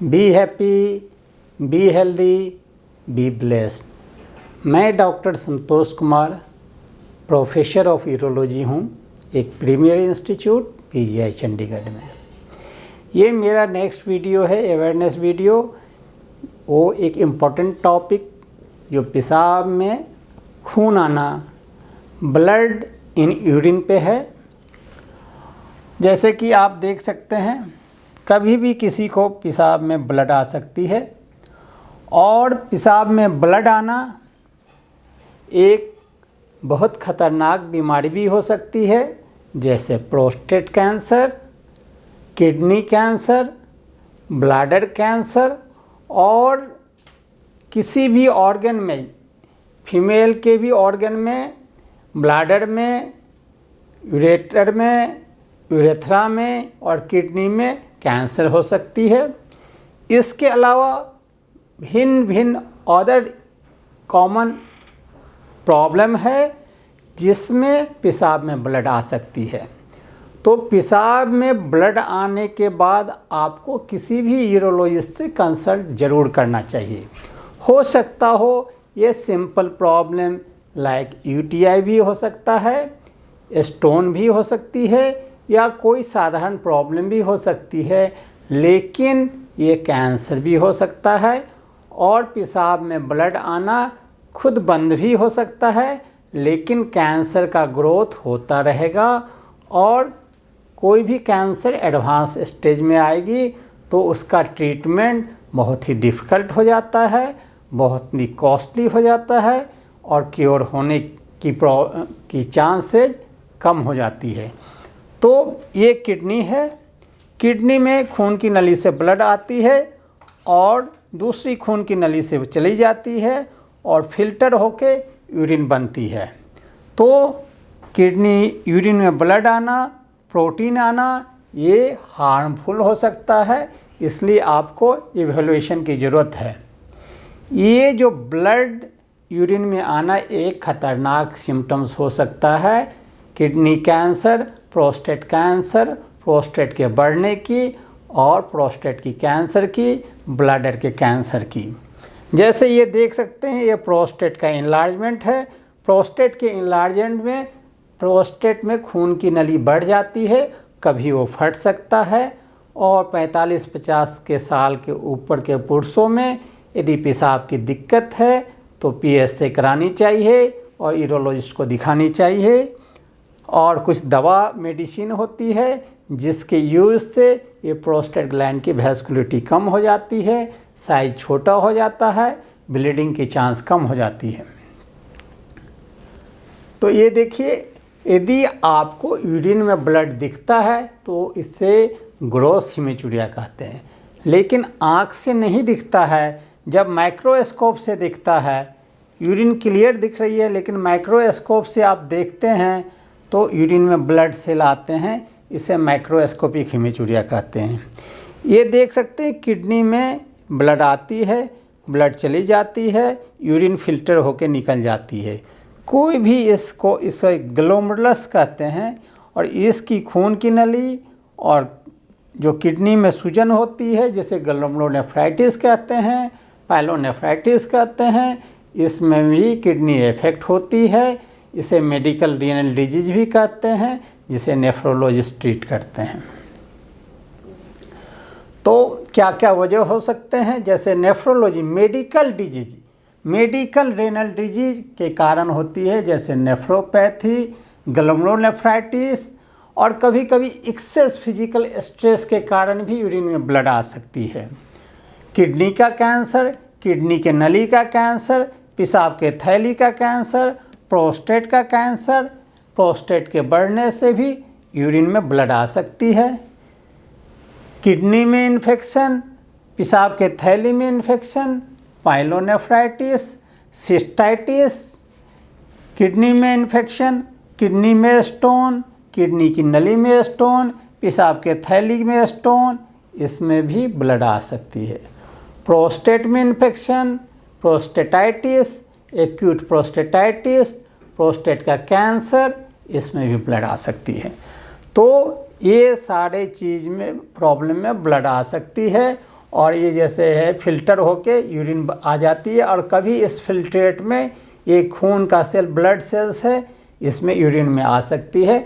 B happy, be healthy, be blessed. मैं doctor Santosh Kumar, professor of urology हूँ, एक premier institute PGI Chandigarh में। ये मेरा नेक्स्ट वीडियो है, अवेयरनेस वीडियो। वो एक इम्पॉर्टेंट टॉपिक जो पेशाब में खून आना, ब्लड इन यूरिन पे है। जैसे कि आप देख सकते हैं, कभी भी किसी को पेशाब में ब्लड आ सकती है, और पेशाब में ब्लड आना एक बहुत खतरनाक बीमारी भी हो सकती है, जैसे prostate cancer, kidney cancer, bladder cancer, और किसी भी ऑर्गन में, फीमेल के भी ऑर्गन में, ब्लैडर में, यूरेटर में, यूरेथ्रा में और किडनी में कैंसर हो सकती है। इसके अलावा भिन्न भिन्न अदर कॉमन प्रॉब्लम है जिसमें पेशाब में ब्लड आ सकती है। तो पेशाब में ब्लड आने के बाद आपको किसी भी यूरोलॉजिस्ट से कंसल्ट ज़रूर करना चाहिए। हो सकता हो ये सिंपल प्रॉब्लम लाइक यूटीआई भी हो सकता है, स्टोन भी हो सकती है, या कोई साधारण प्रॉब्लम भी हो सकती है, लेकिन ये कैंसर भी हो सकता है। और पेशाब में ब्लड आना खुद बंद भी हो सकता है, लेकिन कैंसर का ग्रोथ होता रहेगा, और कोई भी कैंसर एडवांस स्टेज में आएगी तो उसका ट्रीटमेंट बहुत ही डिफ़िकल्ट हो जाता है, बहुत ही कॉस्टली हो जाता है, और क्योर होने की चांसेज कम हो जाती है। तो ये किडनी है। किडनी में खून की नली से ब्लड आती है और दूसरी खून की नली से चली जाती है और फिल्टर होके यूरिन बनती है। तो किडनी यूरिन में ब्लड आना, प्रोटीन आना, ये हार्मफुल हो सकता है, इसलिए आपको इवैल्यूएशन की ज़रूरत है। ये जो ब्लड यूरिन में आना एक खतरनाक सिम्टम्स हो सकता है kidney cancer, prostate cancer, prostate के बढ़ने की, और प्रोस्टेट की कैंसर की, ब्लैडर के कैंसर की। जैसे ये देख सकते हैं, ये प्रोस्टेट का इनलार्जमेंट है। प्रोस्टेट के इनलार्जमेंट में प्रोस्टेट में खून की नली बढ़ जाती है, कभी वो फट सकता है। और 45-50 के साल के ऊपर के पुरुषों में यदि पेशाब की दिक्कत है तो पीएसए करानी चाहिए और यूरोलॉजिस्ट को दिखानी चाहिए। और कुछ दवा मेडिसिन होती है जिसके यूज़ से ये प्रोस्टेट ग्लैंड की वैस्कुलरिटी कम हो जाती है, साइज छोटा हो जाता है, ब्लीडिंग की चांस कम हो जाती है। तो ये देखिए, यदि आपको यूरिन में ब्लड दिखता है तो इससे ग्रॉस हेमीचूरिया कहते हैं, लेकिन आँख से नहीं दिखता है। जब माइक्रोस्कोप से दिखता है, यूरिन क्लियर दिख रही है, लेकिन माइक्रोस्कोप से आप देखते हैं तो यूरिन में ब्लड सेल आते हैं, इसे माइक्रोस्कोपिक हेमीचूरिया कहते हैं। ये देख सकते हैं, किडनी में ब्लड आती है, ब्लड चली जाती है, यूरिन फिल्टर होकर निकल जाती है। कोई भी इसे ग्लोमेरुलस कहते हैं, और इसकी खून की नली और जो किडनी में सूजन होती है जिसे ग्लोमेरुलोनेफ्राइटिस कहते हैं, पाइलोनेफ्राइटिस कहते हैं, इसमें भी किडनी इफेक्ट होती है। इसे मेडिकल रीनल डिजीज भी कहते हैं, जिसे नेफ्रोलॉजिस्ट ट्रीट करते हैं। तो क्या क्या वजह हो सकते हैं, जैसे nephrology medical disease, medical renal disease के कारण होती है, जैसे नेफ्रोपैथी, ग्लोमेरुलोनेफ्राइटिस, और कभी कभी एक्सेस फिजिकल स्ट्रेस के कारण भी यूरिन में ब्लड आ सकती है। किडनी का कैंसर, किडनी के नली का कैंसर, पेशाब के थैली का कैंसर, प्रोस्टेट का कैंसर, प्रोस्टेट के बढ़ने से भी यूरिन में ब्लड आ सकती है। किडनी में इन्फेक्शन, पेशाब के थैली में इन्फेक्शन, पाइलोनेफ्राइटिस, सिस्टाइटिस, किडनी में इन्फेक्शन, किडनी में स्टोन, किडनी की नली में स्टोन, पेशाब के थैली में स्टोन, इसमें भी ब्लड आ सकती है। प्रोस्टेट में infection, prostatitis, acute prostatitis, prostate का कैंसर, इसमें भी ब्लड आ सकती है। तो ये सारे चीज़ में प्रॉब्लम में ब्लड आ सकती है। और ये जैसे है फिल्टर होके यूरिन आ जाती है, और कभी इस फिल्ट्रेट में ये खून का सेल, ब्लड सेल्स है, इसमें यूरिन में आ सकती है,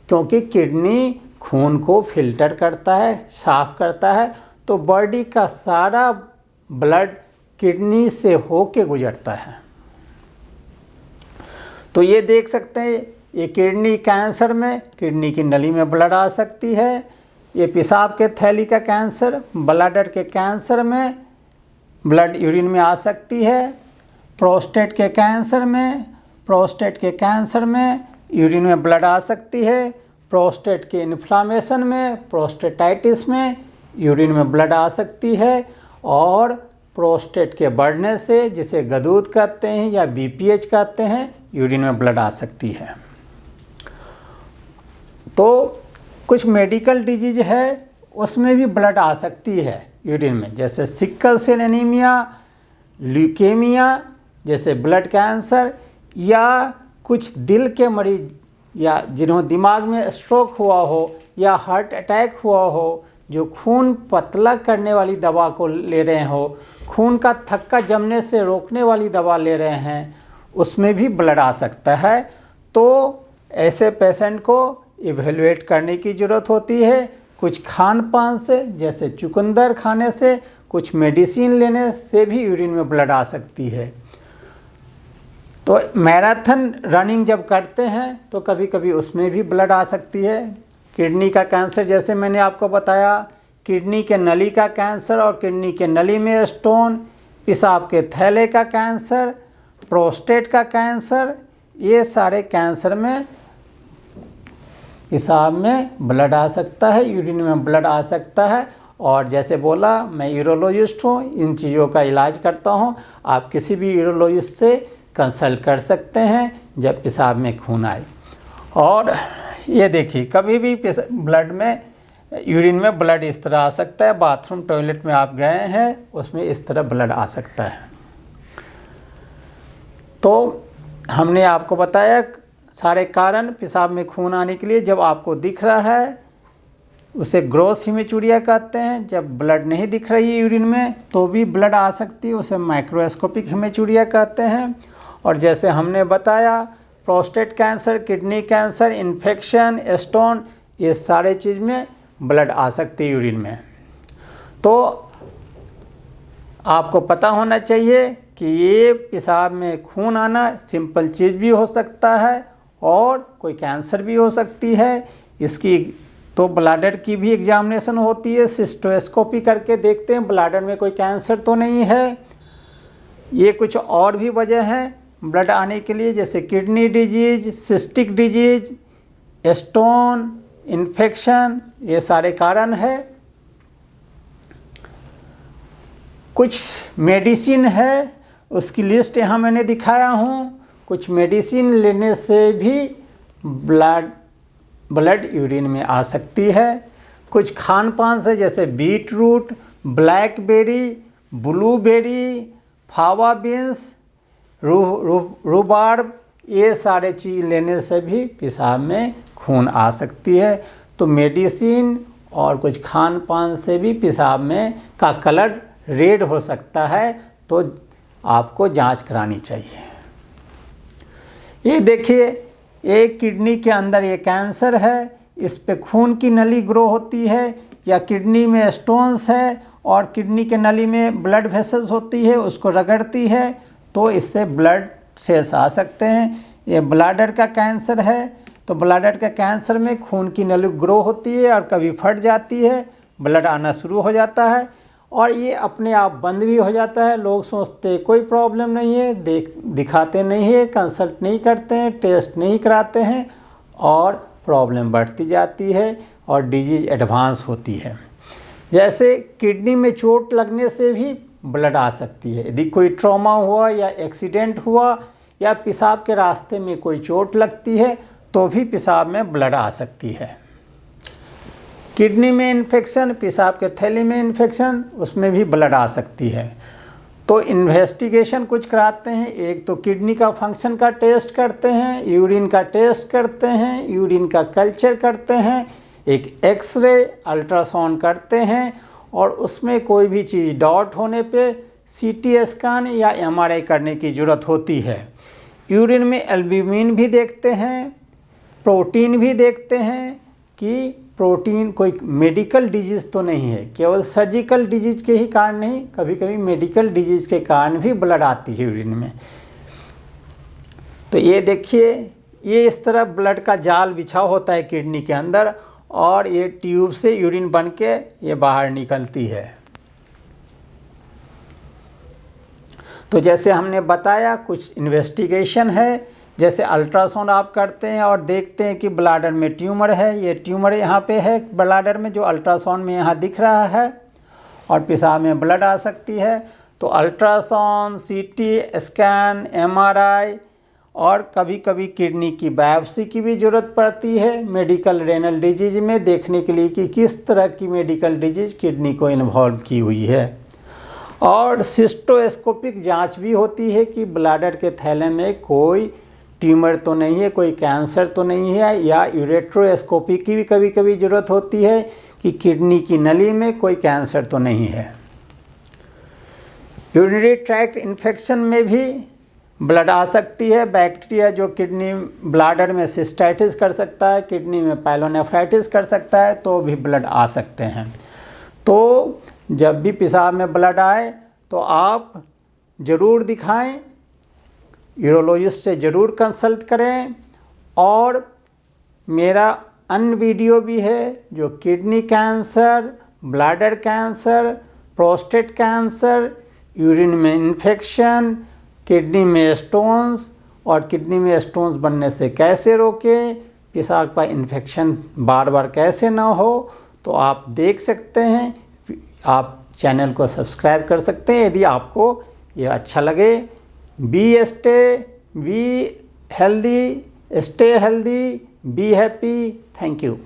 क्योंकि किडनी खून को फिल्टर करता है, साफ करता है। तो बॉडी का सारा ब्लड किडनी से होके गुजरता है। तो ये देख सकते हैं, ये किडनी कैंसर में किडनी की नली में ब्लड आ सकती है। ये पेशाब के थैली का कैंसर, ब्लैडर के कैंसर में ब्लड यूरिन में आ सकती है। प्रोस्टेट के कैंसर में यूरिन में ब्लड आ सकती है। प्रोस्टेट के इन्फ्लामेशन में, प्रोस्टेटाइटिस में यूरिन में ब्लड आ सकती है। और प्रोस्टेट के बढ़ने से, जिसे गदूद कहते हैं या बीपीएच कहते हैं, यूरिन में ब्लड आ सकती है। तो कुछ मेडिकल डिजीज है, उसमें भी ब्लड आ सकती है यूरिन में, जैसे सिकल सेल एनीमिया, ल्यूकेमिया जैसे ब्लड कैंसर, या कुछ दिल के मरीज, या जिन्होंने दिमाग में स्ट्रोक हुआ हो या हार्ट अटैक हुआ हो, जो खून पतला करने वाली दवा को ले रहे हो, खून का थक्का जमने से रोकने वाली दवा ले रहे हैं, उसमें भी ब्लड आ सकता है। तो ऐसे पेशेंट को इवेलुएट करने की ज़रूरत होती है। कुछ खान पान से, जैसे चुकंदर खाने से, कुछ मेडिसिन लेने से भी यूरिन में ब्लड आ सकती है। तो मैराथन रनिंग जब करते हैं तो कभी कभी उसमें भी ब्लड आ सकती है। किडनी का कैंसर, जैसे मैंने आपको बताया, किडनी के नली का कैंसर और किडनी के नली में स्टोन, पेशाब के थैले का कैंसर, प्रोस्टेट का कैंसर, ये सारे कैंसर में पेशाब में ब्लड आ सकता है, यूरिन में ब्लड आ सकता है। और जैसे बोला, मैं यूरोलॉजिस्ट हूँ, इन चीज़ों का इलाज करता हूँ। आप किसी भी यूरोलॉजिस्ट से कंसल्ट कर सकते हैं जब पेशाब में खून आए। और ये देखिए, कभी भी ब्लड में, यूरिन में ब्लड इस तरह आ सकता है। बाथरूम, टॉयलेट में आप गए हैं, उसमें इस तरह ब्लड आ सकता है। तो हमने आपको बताया सारे कारण पेशाब में खून आने के लिए। जब आपको दिख रहा है उसे ग्रॉस हीमेचूरिया कहते हैं। जब ब्लड नहीं दिख रही है यूरिन में तो भी ब्लड आ सकती है, उसे माइक्रोस्कोपिक हीमेचूरिया कहते हैं। और जैसे हमने बताया, prostate cancer, kidney cancer, infection, stone, ये सारे चीज़ में ब्लड आ सकती है यूरिन में। तो आपको पता होना चाहिए कि ये पेशाब में खून आना सिंपल चीज़ भी हो सकता है और कोई कैंसर भी हो सकती है। इसकी तो ब्लैडर की भी एग्जामिनेशन होती है, सिस्टोस्कोपी करके देखते हैं ब्लैडर में कोई कैंसर तो नहीं है। ये कुछ और भी वजह हैं ब्लड आने के लिए, जैसे kidney disease, cystic disease, stone, infection, ये सारे कारण है। कुछ मेडिसिन है, उसकी लिस्ट यहाँ मैंने दिखाया हूँ। कुछ मेडिसिन लेने से भी ब्लड यूरिन में आ सकती है। कुछ खान पान से, जैसे beetroot, blackberry, blueberry, fava beans, rhubarb, ये सारे चीज़ लेने से भी पेशाब में खून आ सकती है। तो मेडिसिन और कुछ खान पान से भी पेशाब में का कलर रेड हो सकता है, तो आपको जांच करानी चाहिए। ये देखिए, एक किडनी के अंदर ये कैंसर है, इस पे खून की नली ग्रो होती है, या किडनी में स्टोन्स है और किडनी के नली में ब्लड वेसल्स होती है, उसको रगड़ती है, तो इससे ब्लड सेल्स आ सकते हैं। ये ब्लैडर का कैंसर है, तो ब्लैडर के कैंसर में खून की नली ग्रो होती है और कभी फट जाती है, ब्लड आना शुरू हो जाता है और ये अपने आप बंद भी हो जाता है। लोग सोचते कोई प्रॉब्लम नहीं है, दिखाते नहीं है, कंसल्ट नहीं करते हैं, टेस्ट नहीं कराते हैं और प्रॉब्लम बढ़ती जाती है और डिजीज एडवांस होती है। जैसे किडनी में चोट लगने से भी ब्लड आ सकती है। यदि कोई ट्रॉमा हुआ या एक्सीडेंट हुआ या पेशाब के रास्ते में कोई चोट लगती है तो भी पेशाब में ब्लड आ सकती है। किडनी में इन्फेक्शन, पेशाब के थैली में इन्फेक्शन, उसमें भी ब्लड आ सकती है। तो इन्वेस्टिगेशन कुछ कराते हैं। एक तो किडनी का फंक्शन का टेस्ट करते हैं, यूरिन का टेस्ट करते हैं, यूरिन का कल्चर करते हैं, एक एक्सरे, अल्ट्रासाउंड करते हैं और उसमें कोई भी चीज़ डाउट होने पे सीटी स्कैन या एमआरआई करने की ज़रूरत होती है। यूरिन में एल्ब्यूमिन भी देखते हैं, प्रोटीन भी देखते हैं कि प्रोटीन कोई मेडिकल डिजीज़ तो नहीं है, केवल सर्जिकल डिजीज़ के ही कारण नहीं, कभी कभी मेडिकल डिजीज़ के कारण भी ब्लड आती है यूरिन में। तो ये देखिए, ये इस तरह ब्लड का जाल बिछा होता है किडनी के अंदर और ये ट्यूब से यूरिन बन के ये बाहर निकलती है। तो जैसे हमने बताया कुछ इन्वेस्टिगेशन है, जैसे अल्ट्रासाउंड आप करते हैं और देखते हैं कि ब्लैडर में ट्यूमर है, ये ट्यूमर यहाँ पे है ब्लैडर में जो अल्ट्रासाउंड में यहाँ दिख रहा है और पेशाब में ब्लड आ सकती है। तो अल्ट्रासाउंड, सीटी स्कैन, एमआरआई और कभी कभी किडनी की बायोप्सी की भी ज़रूरत पड़ती है मेडिकल रेनल डिजीज में, देखने के लिए कि किस तरह की मेडिकल डिजीज किडनी को इन्वॉल्व की हुई है। और सिस्टोस्कोपिक जांच भी होती है कि ब्लैडर के थैले में कोई ट्यूमर तो नहीं है, कोई कैंसर तो नहीं है, या यूरेट्रोस्कोपी की भी कभी कभी ज़रूरत होती है कि किडनी की नली में कोई कैंसर तो नहीं है। यूरिनरी ट्रैक्ट इन्फेक्शन में भी ब्लड आ सकती है, बैक्टीरिया जो किडनी ब्लैडर में सिस्टाइटिस कर सकता है, किडनी में पाइलोनेफ्राइटिस कर सकता है, तो भी ब्लड आ सकते हैं। तो जब भी पेशाब में ब्लड आए तो आप ज़रूर दिखाएं, यूरोलॉजिस्ट से ज़रूर कंसल्ट करें। और मेरा अन्य वीडियो भी है जो kidney cancer, bladder cancer, prostate cancer, urine में इन्फेक्शन, किडनी में स्टोन्स और किडनी में स्टोन्स बनने से कैसे रोकें, पेशाब का इन्फेक्शन बार बार कैसे ना हो, तो आप देख सकते हैं। आप चैनल को सब्सक्राइब कर सकते हैं यदि आपको ये अच्छा लगे। Be healthy, stay healthy, be happy. Thank you.